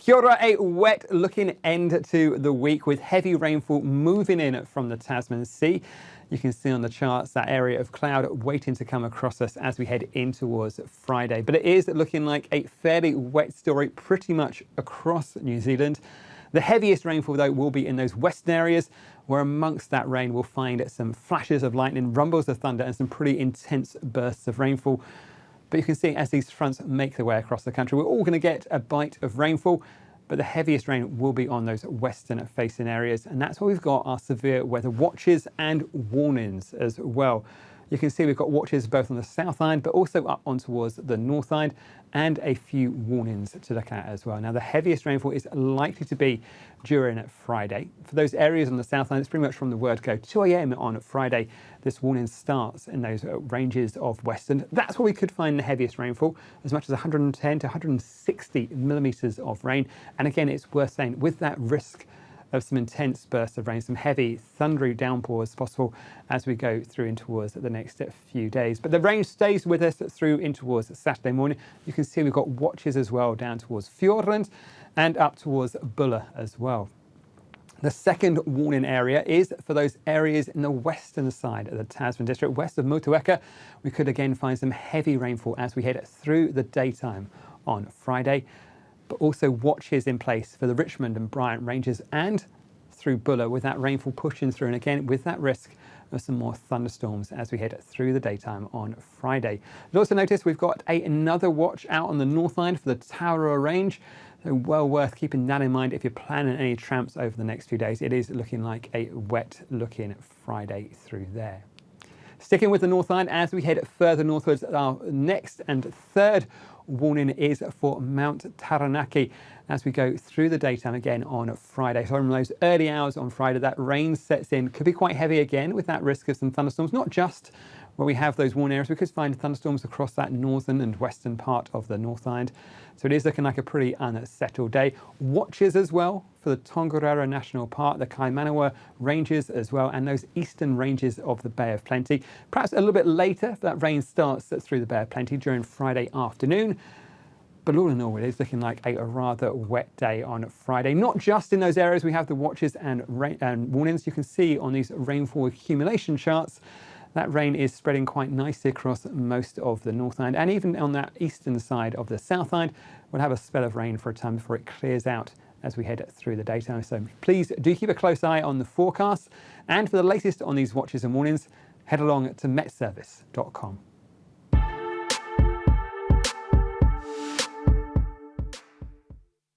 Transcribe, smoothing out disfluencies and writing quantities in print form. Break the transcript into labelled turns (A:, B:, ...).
A: Kia ora, a wet looking end to the week with heavy rainfall moving in from the Tasman Sea. You can see on the charts that area of cloud waiting to come across us as we head in towards Friday. But it is looking like a fairly wet story pretty much across New Zealand. The heaviest rainfall, though, will be in those western areas, where amongst that rain we'll find some flashes of lightning, rumbles of thunder and some pretty intense bursts of rainfall. But you can see as these fronts make their way across the country, we're all going to get a bite of rainfall, but the heaviest rain will be on those western facing areas. And that's where we've got our severe weather watches and warnings as well. You can see we've got watches both on the South Island, but also up on towards the North Island, and a few warnings to look at as well. Now, the heaviest rainfall is likely to be during Friday. For those areas on the South Island, it's pretty much from the word go 2 a.m. on Friday. This warning starts in those ranges of western. That's where we could find the heaviest rainfall, as much as 110 to 160 millimetres of rain. And again, it's worth saying, with that risk of some intense bursts of rain, some heavy thundery downpours possible as we go through in towards the next few days. But the rain stays with us through in towards Saturday morning. You can see we've got watches as well down towards Fiordland and up towards Bulla as well. The second warning area is for those areas in the western side of the Tasman district, west of Motueka. We could again find some heavy rainfall as we head through the daytime on Friday, but also watches in place for the Richmond and Bryant ranges and through Bulla, with that rainfall pushing through, and again with that risk of some more thunderstorms as we head through the daytime on Friday. You'll also notice we've got another watch out on the North Island for the Taurua range, so well worth keeping that in mind if you're planning any tramps over the next few days. It is looking like a wet looking Friday through there. Sticking with the North Island, as we head further northwards, our next and third warning is for Mount Taranaki as we go through the daytime again on Friday. So in those early hours on Friday, that rain sets in, could be quite heavy again with that risk of some thunderstorms, not just where we have those warning areas. We could find thunderstorms across that northern and western part of the North Island. So it is looking like a pretty unsettled day. Watches as well for the Tongariro National Park, the Kaimanawa ranges as well, and those eastern ranges of the Bay of Plenty. Perhaps a little bit later if that rain starts through the Bay of Plenty during Friday afternoon. But all in all, it is looking like a rather wet day on Friday. Not just in those areas we have the watches and warnings. You can see on these rainfall accumulation charts that rain is spreading quite nicely across most of the North Island, and even on that eastern side of the South Island, we'll have a spell of rain for a time before it clears out as we head through the daytime. So please do keep a close eye on the forecast, and for the latest on these watches and warnings, head along to metservice.com.